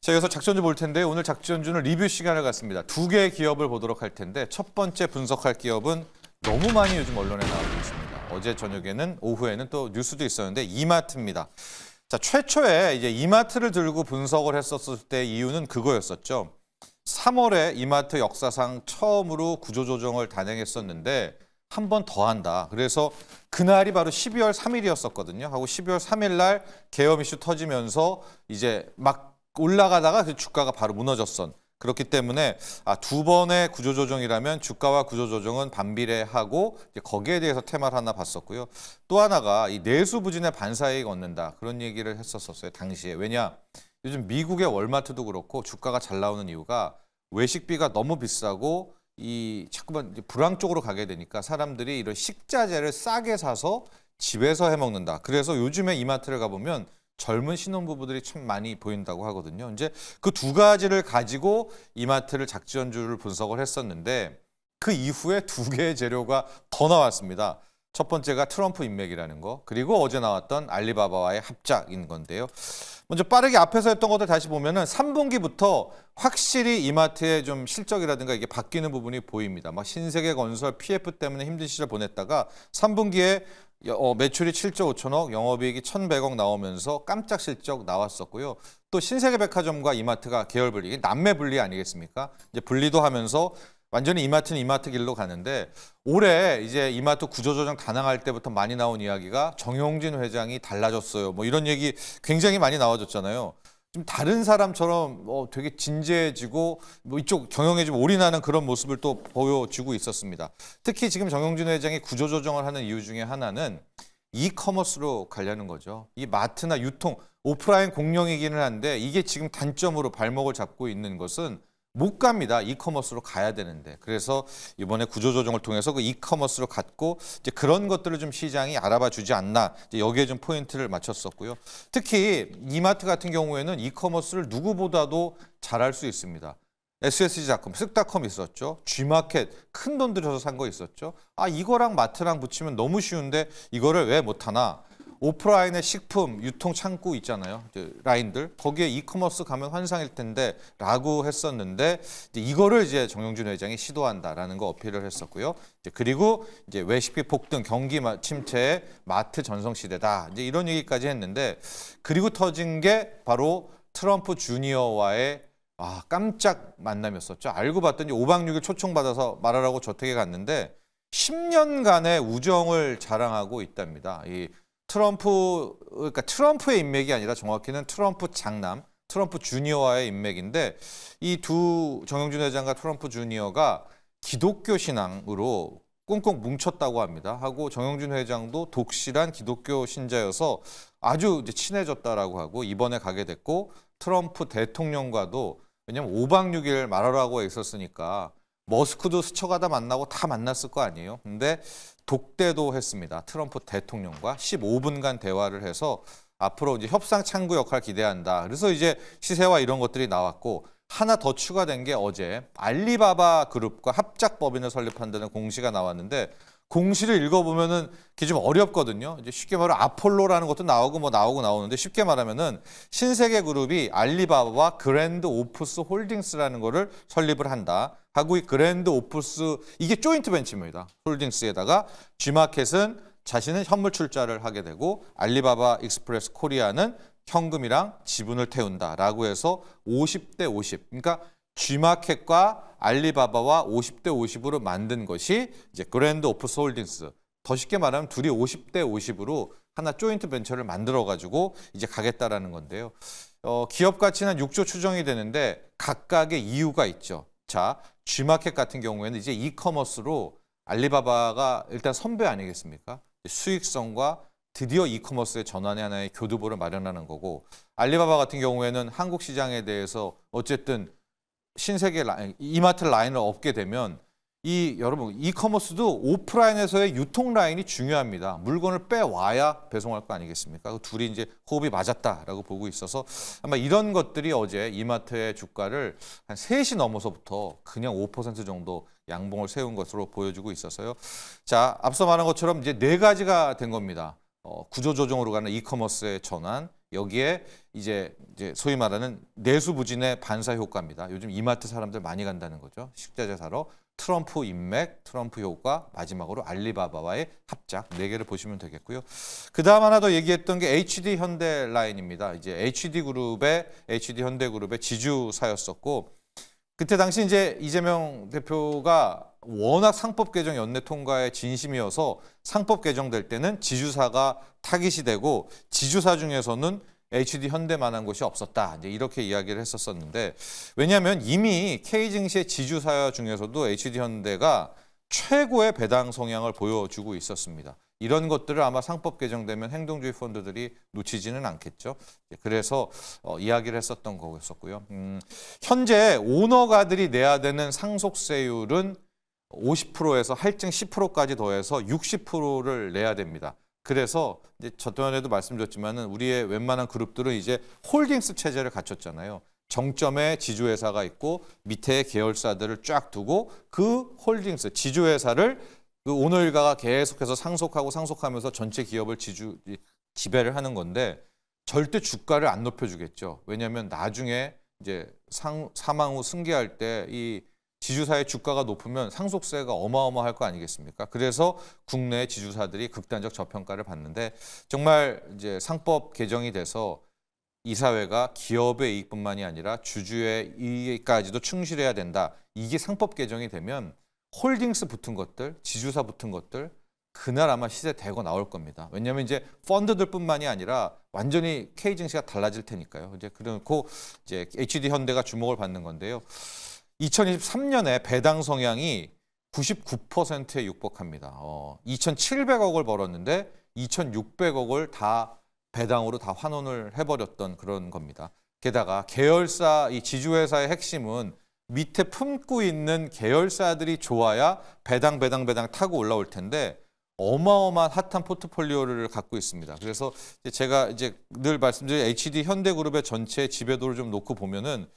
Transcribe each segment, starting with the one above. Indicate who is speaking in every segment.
Speaker 1: 자, 여기서 작전주 볼 텐데 오늘 작전주는 리뷰 시간을 갖습니다. 두 개의 기업을 보도록 할 텐데 첫 번째 분석할 기업은 너무 많이 요즘 언론에 나오고 있습니다. 어제 저녁에는 오후에는 또 뉴스도 있었는데 이마트입니다. 자, 최초에 이제 이마트를 들고 분석을 했었을 때 이유는 그거였었죠. 3월에 이마트 역사상 처음으로 구조조정을 단행했었는데 한 번 더 한다. 그래서 그날이 바로 12월 3일이었었거든요. 하고 12월 3일 날 계엄 이슈 터지면서 이제 막 올라가다가 그 주가가 바로 무너졌던. 그렇기 때문에 두 번의 구조조정이라면 주가와 구조조정은 반비례하고 거기에 대해서 테마를 하나 봤었고요. 또 하나가 이 내수부진의 반사이익 얻는다. 그런 얘기를 했었어요. 당시에. 왜냐? 요즘 미국의 월마트도 그렇고 주가가 잘 나오는 이유가 외식비가 너무 비싸고 이 자꾸만 불황 쪽으로 가게 되니까 사람들이 이런 식자재를 싸게 사서 집에서 해 먹는다. 그래서 요즘에 이마트를 가보면 젊은 신혼부부들이 참 많이 보인다고 하거든요. 이제 그 두 가지를 가지고 이마트를 작전주를 분석을 했었는데 그 이후에 두 개의 재료가 더 나왔습니다. 첫 번째가 트럼프 인맥이라는 거, 그리고 어제 나왔던 알리바바와의 합작인 건데요. 먼저 빠르게 앞에서 했던 것들 다시 보면은 3분기부터 확실히 이마트의 좀 실적이라든가 이게 바뀌는 부분이 보입니다. 막 신세계건설 PF 때문에 힘든 시절 보냈다가 3분기에 매출이 7조 5천억, 영업이익이 1,100억 나오면서 깜짝 실적 나왔었고요. 또 신세계백화점과 이마트가 계열 분리, 이게 남매 분리 아니겠습니까? 이제 분리도 하면서 완전히 이마트는 이마트 길로 가는데 올해 이제 이마트 구조조정 단행할 때부터 많이 나온 이야기가 정용진 회장이 달라졌어요. 뭐 이런 얘기 굉장히 많이 나와줬잖아요. 좀 다른 사람처럼 되게 진지해지고 뭐 이쪽 경영에 좀 올인하는 그런 모습을 또 보여주고 있었습니다. 특히 지금 정용진 회장이 구조조정을 하는 이유 중에 하나는 이커머스로 가려는 거죠. 이 마트나 유통, 오프라인 공룡이기는 한데 이게 지금 단점으로 발목을 잡고 있는 것은 못 갑니다. 이커머스로 가야 되는데. 그래서 이번에 구조조정을 통해서 그 이커머스로 갔고 이제 그런 것들을 좀 시장이 알아봐 주지 않나. 이제 여기에 좀 포인트를 맞췄었고요. 특히 이마트 같은 경우에는 이커머스를 누구보다도 잘할 수 있습니다. SSG닷컴, 쓱닷컴 있었죠. G마켓 큰 돈 들여서 산 거 있었죠. 이거랑 마트랑 붙이면 너무 쉬운데 이거를 왜 못하나. 오프라인의 식품, 유통 창구 있잖아요. 라인들. 거기에 이커머스 가면 환상일 텐데 라고 했었는데 이거를 이제 정용진 회장이 시도한다라는 거 어필을 했었고요. 그리고 이제 외식비 폭등, 경기 침체의 마트 전성시대다. 이제 이런 얘기까지 했는데 그리고 터진 게 바로 트럼프 주니어와의 깜짝 만남이었었죠. 알고 봤더니 5박 6일 초청받아서 말하라고 저택에 갔는데 10년간의 우정을 자랑하고 있답니다. 이 그러니까 트럼프의 인맥이 아니라 정확히는 트럼프 장남, 트럼프 주니어와의 인맥인데 이 두 정용진 회장과 트럼프 주니어가 기독교 신앙으로 꽁꽁 뭉쳤다고 합니다. 하고 정용진 회장도 독실한 기독교 신자여서 아주 이제 친해졌다라고 하고 이번에 가게 됐고 트럼프 대통령과도 왜냐면 5박 6일 말하라고 있었으니까 머스크도 스쳐가다 만나고 다 만났을 거 아니에요. 근데 독대도 했습니다. 트럼프 대통령과 15분간 대화를 해서 앞으로 이제 협상 창구 역할 기대한다. 그래서 이제 시세와 이런 것들이 나왔고 하나 더 추가된 게 어제 알리바바 그룹과 합작 법인을 설립한다는 공시가 나왔는데 공시를 읽어보면은 그게 좀 어렵거든요. 이제 쉽게 말하면 아폴로라는 것도 나오고 나오는데 쉽게 말하면은 신세계 그룹이 알리바바와 그랜드 오프스 홀딩스라는 거를 설립을 한다. 하고 이 그랜드 오프스 이게 조인트 벤처입니다. 홀딩스에다가 G마켓은 자신은 현물 출자를 하게 되고 알리바바 익스프레스 코리아는 현금이랑 지분을 태운다라고 해서 50대 50. 그러니까 G마켓과 알리바바와 50대 50으로 만든 것이 이제 그랜드 오프스 홀딩스. 더 쉽게 말하면 둘이 50대 50으로 하나 조인트 벤처를 만들어 가지고 이제 가겠다라는 건데요. 기업 가치는 6조 추정이 되는데 각각의 이유가 있죠. 자, G마켓 같은 경우에는 이제 이커머스로 알리바바가 일단 선배 아니겠습니까? 수익성과 드디어 이커머스의 전환의 하나의 교두보를 마련하는 거고 알리바바 같은 경우에는 한국 시장에 대해서 어쨌든 신세계 이마트 라인을 얻게 되면 여러분 이커머스도 오프라인에서의 유통 라인이 중요합니다. 물건을 빼와야 배송할 거 아니겠습니까? 그 둘이 이제 호흡이 맞았다라고 보고 있어서 아마 이런 것들이 어제 이마트의 주가를 한 3시 넘어서부터 그냥 5% 정도 양봉을 세운 것으로 보여주고 있어서요. 자, 앞서 말한 것처럼 이제 4가지가 된 겁니다. 구조조정으로 가는 이커머스의 전환, 여기에 이제 소위 말하는 내수부진의 반사 효과입니다. 요즘 이마트 사람들 많이 간다는 거죠. 식자재 사러. 트럼프 인맥, 트럼프 효과, 마지막으로 알리바바와의 합작 4개를 보시면 되겠고요. 그다음 하나 더 얘기했던 게 HD 현대 라인입니다. 이제 HD 현대그룹의 지주사였었고 그때 당시 이제 이재명 대표가 워낙 상법 개정 연내 통과에 진심이어서 상법 개정될 때는 지주사가 타깃이 되고 지주사 중에서는 HD 현대만한 곳이 없었다. 이제 이렇게 이야기를 했었었는데 왜냐하면 이미 K 증시의 지주사 중에서도 HD 현대가 최고의 배당 성향을 보여주고 있었습니다. 이런 것들을 아마 상법 개정되면 행동주의 펀드들이 놓치지는 않겠죠. 그래서 이야기를 했었던 거였었고요. 현재 오너가들이 내야 되는 상속세율은 50%에서 할증 10%까지 더해서 60%를 내야 됩니다. 그래서 이제 저번에도 말씀드렸지만은 우리의 웬만한 그룹들은 이제 홀딩스 체제를 갖췄잖아요. 정점에 지주회사가 있고 밑에 계열사들을 쫙 두고 그 홀딩스 지주회사를 그 오너 일가가 계속해서 상속하면서 전체 기업을 지배를 하는 건데 절대 주가를 안 높여주겠죠. 왜냐하면 나중에 이제 사망 후 승계할 때 이 지주사의 주가가 높으면 상속세가 어마어마할 거 아니겠습니까? 그래서 국내 지주사들이 극단적 저평가를 받는데 정말 이제 상법 개정이 돼서 이 사회가 기업의 이익뿐만이 아니라 주주의 이익까지도 충실해야 된다. 이게 상법 개정이 되면 홀딩스 붙은 것들, 지주사 붙은 것들 그날 아마 시세 대거 나올 겁니다. 왜냐하면 이제 펀드들뿐만이 아니라 완전히 K 증시가 달라질 테니까요. 이제 그렇고 이제 HD 현대가 주목을 받는 건데요. 2023년에 배당 성향이 99%에 육박합니다. 2,700억을 벌었는데 2,600억을 다 배당으로 다 환원을 해버렸던 그런 겁니다. 게다가 계열사, 이 지주회사의 핵심은 밑에 품고 있는 계열사들이 좋아야 배당 타고 올라올 텐데 어마어마한 핫한 포트폴리오를 갖고 있습니다. 그래서 제가 이제 늘 말씀드린 HD 현대그룹의 전체 지배도를 좀 놓고 보면은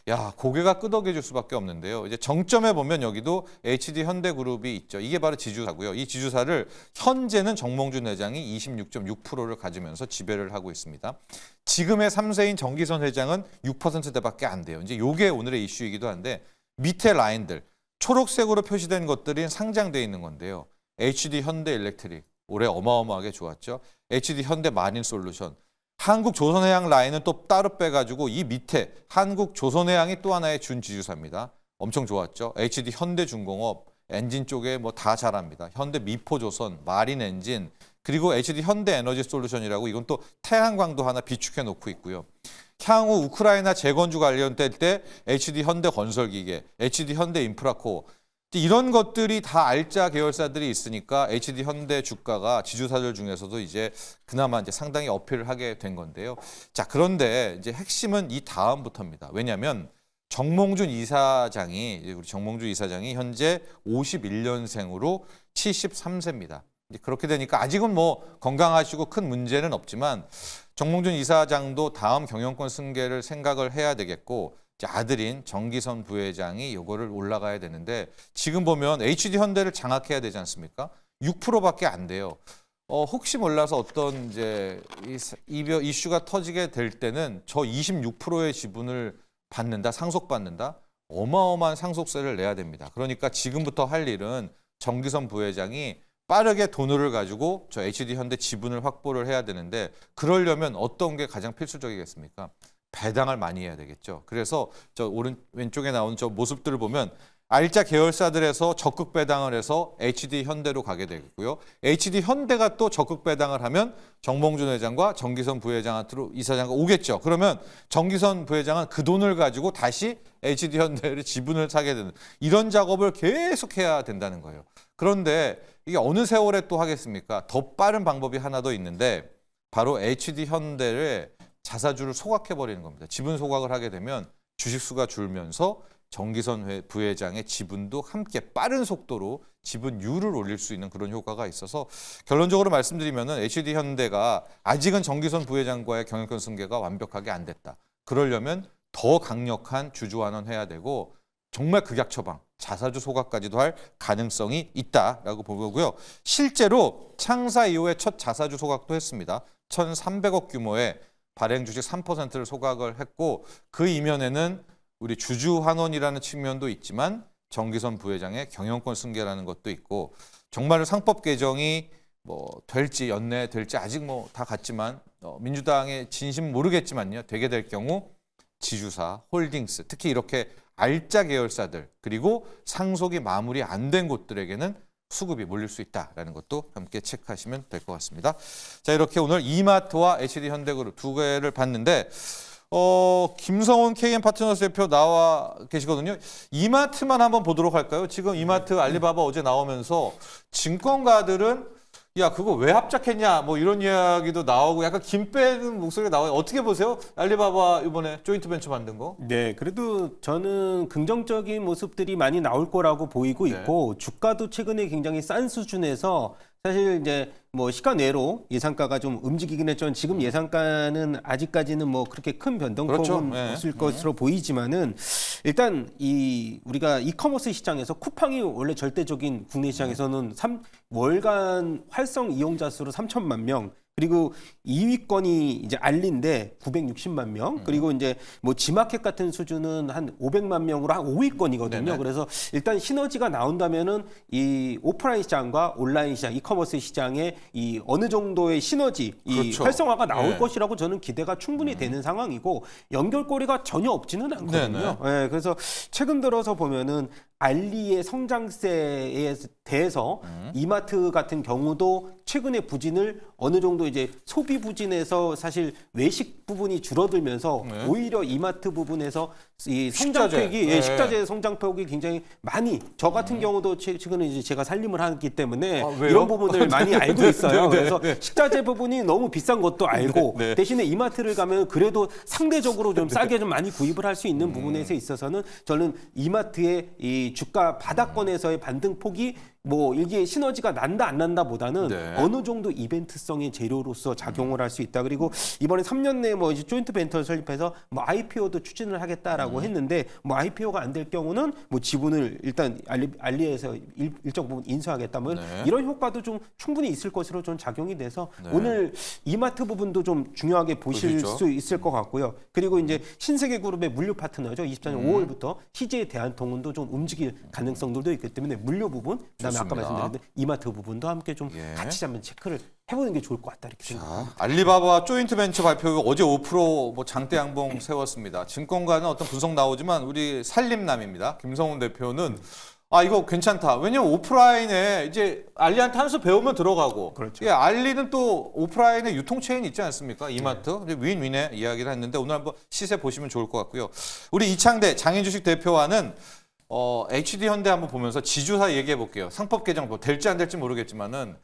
Speaker 1: 야 고개가 끄덕여질 수밖에 없는데요. 이제 정점에 보면 여기도 HD 현대그룹이 있죠. 이게 바로 지주사고요. 이 지주사를 현재는 정몽준 회장이 26.6%를 가지면서 지배를 하고 있습니다. 지금의 3세인 정기선 회장은 6%대밖에 안 돼요. 이제 이게 오늘의 이슈이기도 한데 밑에 라인들 초록색으로 표시된 것들이 상장돼 있는 건데요. HD 현대 일렉트릭 올해 어마어마하게 좋았죠. HD 현대 마린솔루션, 한국 조선해양 라인은 또 따로 빼가지고 이 밑에 한국 조선해양이 또 하나의 준지주사입니다. 엄청 좋았죠. HD 현대중공업 엔진 쪽에 뭐 다 잘합니다. 현대 미포조선, 마린 엔진 그리고 HD 현대 에너지 솔루션이라고 이건 또 태양광도 하나 비축해 놓고 있고요. 향후 우크라이나 재건축 관련될 때 HD 현대 건설기계, HD 현대 인프라코어 이런 것들이 다 알짜 계열사들이 있으니까 HD 현대 주가가 지주사들 중에서도 이제 그나마 이제 상당히 어필을 하게 된 건데요. 자, 그런데 이제 핵심은 이 다음부터입니다. 왜냐하면 정몽준 이사장이 현재 51년생으로 73세입니다. 그렇게 되니까 아직은 뭐 건강하시고 큰 문제는 없지만 정몽준 이사장도 다음 경영권 승계를 생각을 해야 되겠고 아들인 정기선 부회장이 이거를 올라가야 되는데 지금 보면 HD 현대를 장악해야 되지 않습니까? 6%밖에 안 돼요. 혹시 몰라서 어떤 이제 이슈가 터지게 될 때는 저 26%의 지분을 받는다, 상속받는다, 어마어마한 상속세를 내야 됩니다. 그러니까 지금부터 할 일은 정기선 부회장이 빠르게 돈을 가지고 저 HD 현대 지분을 확보를 해야 되는데 그러려면 어떤 게 가장 필수적이겠습니까? 배당을 많이 해야 되겠죠. 그래서 저 왼쪽에 나온 저 모습들을 보면 알짜 계열사들에서 적극 배당을 해서 HD 현대로 가게 되겠고요. HD 현대가 또 적극 배당을 하면 정몽준 회장과 정기선 부회장한테로 이사장과 오겠죠. 그러면 정기선 부회장은 그 돈을 가지고 다시 HD 현대를 지분을 사게 되는 이런 작업을 계속해야 된다는 거예요. 그런데 이게 어느 세월에 또 하겠습니까? 더 빠른 방법이 하나 더 있는데 바로 HD 현대를 자사주를 소각해버리는 겁니다. 지분 소각을 하게 되면 주식수가 줄면서 정기선 부회장의 지분도 함께 빠른 속도로 지분율을 올릴 수 있는 그런 효과가 있어서 결론적으로 말씀드리면 HD 현대가 아직은 정기선 부회장과의 경영권 승계가 완벽하게 안 됐다. 그러려면 더 강력한 주주 환원해야 되고 정말 극약 처방, 자사주 소각까지도 할 가능성이 있다라고 보고요. 실제로 창사 이후에 첫 자사주 소각도 했습니다. 1,300억 규모의 발행 주식 3%를 소각을 했고 그 이면에는 우리 주주 환원이라는 측면도 있지만 정기선 부회장의 경영권 승계라는 것도 있고 정말로 상법 개정이 뭐 될지 연내될지 아직 뭐 다 같지만 민주당의 진심 모르겠지만요. 되게 될 경우 지주사, 홀딩스 특히 이렇게 알짜 계열사들 그리고 상속이 마무리 안 된 곳들에게는 수급이 몰릴 수 있다라는 것도 함께 체크하시면 될 것 같습니다. 자 이렇게 오늘 이마트와 HD현대그룹 두 개를 봤는데 김성훈 KM파트너스 대표 나와 계시거든요. 이마트만 한번 보도록 할까요? 지금 이마트 알리바바 어제 나오면서 증권가들은 야 그거 왜 합작했냐 뭐 이런 이야기도 나오고 약간 김 빼는 목소리가 나와요. 어떻게 보세요? 알리바바 이번에 조인트 벤처 만든 거?
Speaker 2: 네, 그래도 저는 긍정적인 모습들이 많이 나올 거라고 보이고 있고 주가도 최근에 굉장히 싼 수준에서 사실 이제 뭐 시간 외로 예상가가 좀 움직이긴 했지만 지금 예상가는 아직까지는 뭐 그렇게 큰 변동폭은
Speaker 1: 그렇죠.
Speaker 2: 없을 것으로 보이지만은 일단 우리가 이커머스 시장에서 쿠팡이 원래 절대적인 국내 시장에서는 월간 활성 이용자 수로 3천만 명 그리고 2위권이 이제 알리인데 960만 명 그리고 이제 뭐 지마켓 같은 수준은 한 500만 명으로 한 5위권이거든요.
Speaker 1: 네네.
Speaker 2: 그래서 일단 시너지가 나온다면은 이 오프라인 시장과 온라인 시장, 이커머스 시장의 이 어느 정도의 시너지,
Speaker 1: 그렇죠.
Speaker 2: 이 활성화가 나올
Speaker 1: 네.
Speaker 2: 것이라고 저는 기대가 충분히 되는 상황이고 연결고리가 전혀 없지는 않거든요. 네, 그래서 최근 들어서 보면은 알리의 성장세에 대해서 이마트 같은 경우도 최근에 부진을 어느 정도 이제 소비 부진에서 사실 외식 부분이 줄어들면서 오히려 이마트 부분에서 이 성장폭이
Speaker 1: 식자재.
Speaker 2: 식자재 성장폭이 굉장히 많이 저 같은 경우도 최근에 이제 제가 살림을 하기 때문에
Speaker 1: 왜요?
Speaker 2: 이런 부분을 많이 알고 있어요.
Speaker 1: 네,
Speaker 2: 그래서 식자재 부분이 너무 비싼 것도 알고
Speaker 1: 네.
Speaker 2: 대신에 이마트를 가면 그래도 상대적으로 좀 싸게 좀 많이 구입을 할 수 있는 부분에 있어서는 저는 이마트의 이 주가 바닥권에서의 반등폭이 뭐 이게 시너지가 난다 안 난다 보다는
Speaker 1: 네.
Speaker 2: 어느 정도 이벤트성의 재료로서 작용을 할 수 있다. 그리고 이번에 3년 내에 뭐 이제 조인트 벤처를 설립해서 뭐 IPO도 추진을 하겠다라고 했는데 뭐 IPO가 안 될 경우는 뭐 지분을 일단 알리에서 일정 부분 인수하겠다. 뭐
Speaker 1: 네.
Speaker 2: 이런 효과도 좀 충분히 있을 것으로 좀 작용이 돼서
Speaker 1: 네.
Speaker 2: 오늘 이마트 부분도 좀 중요하게 보실
Speaker 1: 보시죠.
Speaker 2: 수 있을 것 같고요. 그리고 이제 신세계그룹의 물류 파트너죠. 24년 5월부터 CJ 대한통운도 좀 움직일 가능성들도 있기 때문에 물류 부분, 그다음에 아까
Speaker 1: 좋습니다.
Speaker 2: 말씀드린 이마트 부분도 함께 좀
Speaker 1: 예.
Speaker 2: 같이 한번 체크를 해보는 게 좋을 것 같다 이렇게 생각합니다.
Speaker 1: 알리바바 조인트 벤처 발표 어제 5%뭐 장대 양봉 세웠습니다. 증권가는 어떤 분석 나오지만 우리 살림남입니다. 김성훈 대표는 이거 괜찮다. 왜냐면 오프라인에 이제 알리한테 한 수 배우면 들어가고.
Speaker 2: 그렇죠.
Speaker 1: 예, 알리는 또 오프라인에 유통체인 있지 않습니까? 이마트. 윈윈의 이야기를 했는데 오늘 한번 시세 보시면 좋을 것 같고요. 우리 이창대 장인주식 대표와는 HD현대 한번 보면서 지주사 얘기해 볼게요. 상법 개정 뭐 될지 안 될지 모르겠지만은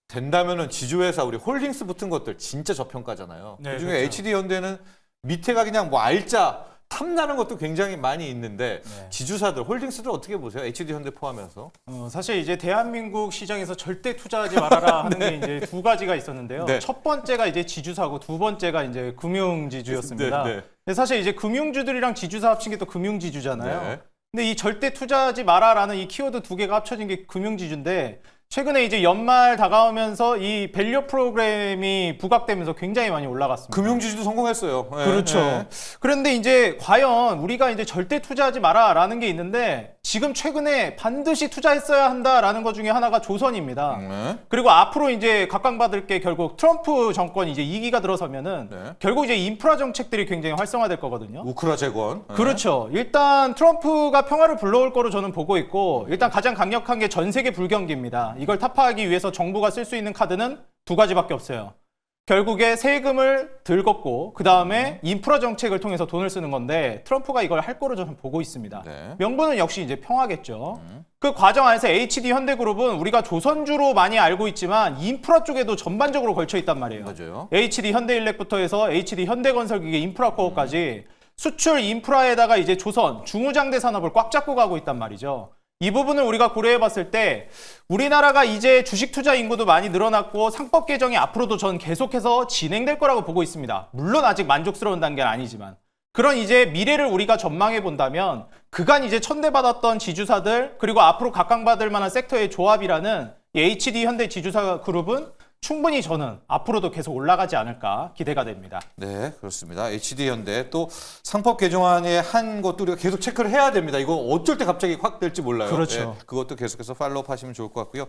Speaker 1: 된다면은 지주회사 우리 홀딩스 붙은 것들 진짜 저평가잖아요.
Speaker 3: 네,
Speaker 1: 그중에
Speaker 3: 그렇죠.
Speaker 1: HD현대는 밑에가 그냥 뭐 알짜 탐나는 것도 굉장히 많이 있는데
Speaker 3: 네.
Speaker 1: 지주사들 홀딩스들 어떻게 보세요? HD현대 포함해서.
Speaker 3: 사실 이제 대한민국 시장에서 절대 투자하지 말아라 하는 게 이제 두 가지가 있었는데요.
Speaker 1: 네.
Speaker 3: 첫 번째가 이제 지주사고 두 번째가 이제 금융지주였습니다.
Speaker 1: 네, 네.
Speaker 3: 근데 사실 이제 금융주들이랑 지주사 합친 게 또 금융지주잖아요.
Speaker 1: 네.
Speaker 3: 근데 이 절대 투자하지 마라라는 이 키워드 두 개가 합쳐진 게 금융지주인데 최근에 이제 연말 다가오면서 이 밸류 프로그램이 부각되면서 굉장히 많이 올라갔습니다.
Speaker 1: 금융지주도 성공했어요. 네,
Speaker 3: 그렇죠.
Speaker 1: 네.
Speaker 3: 그런데 이제 과연 우리가 이제 절대 투자하지 마라라는 게 있는데 지금 최근에 반드시 투자했어야 한다라는 것 중에 하나가 조선입니다.
Speaker 1: 네.
Speaker 3: 그리고 앞으로 이제 각광받을 게 결국 트럼프 정권이 이제 2기가 들어서면은
Speaker 1: 네.
Speaker 3: 결국 이제 인프라 정책들이 굉장히 활성화될 거거든요.
Speaker 1: 우크라 재건. 네.
Speaker 3: 그렇죠. 일단 트럼프가 평화를 불러올 거로 저는 보고 있고 일단 가장 강력한 게 전 세계 불경기입니다. 이걸 타파하기 위해서 정부가 쓸 수 있는 카드는 두 가지밖에 없어요. 결국에 세금을 덜 걷고 그 다음에 인프라 정책을 통해서 돈을 쓰는 건데 트럼프가 이걸 할 거로 저는 보고 있습니다.
Speaker 1: 네.
Speaker 3: 명분은 역시 이제 평화겠죠. 그 과정 안에서 HD 현대그룹은 우리가 조선주로 많이 알고 있지만 인프라 쪽에도 전반적으로 걸쳐 있단 말이에요.
Speaker 1: 맞아요.
Speaker 3: HD 현대일렉부터 해서 HD 현대건설기계 인프라 코어까지 수출 인프라에다가 이제 조선 중후장대 산업을 꽉 잡고 가고 있단 말이죠. 이 부분을 우리가 고려해 봤을 때 우리나라가 이제 주식 투자 인구도 많이 늘어났고 상법 개정이 앞으로도 전 계속해서 진행될 거라고 보고 있습니다. 물론 아직 만족스러운 단계는 아니지만 그런 이제 미래를 우리가 전망해 본다면 그간 이제 천대받았던 지주사들 그리고 앞으로 각광받을 만한 섹터의 조합이라는 이 HD 현대 지주사 그룹은 충분히 저는 앞으로도 계속 올라가지 않을까 기대가 됩니다.
Speaker 1: 네, 그렇습니다. HD-현대 또 상법 개정안에 한 것도 우리가 계속 체크를 해야 됩니다. 이거 어쩔 때 갑자기 확 될지 몰라요.
Speaker 3: 그렇죠.
Speaker 1: 예, 그것도 계속해서 팔로우하시면 좋을 것 같고요.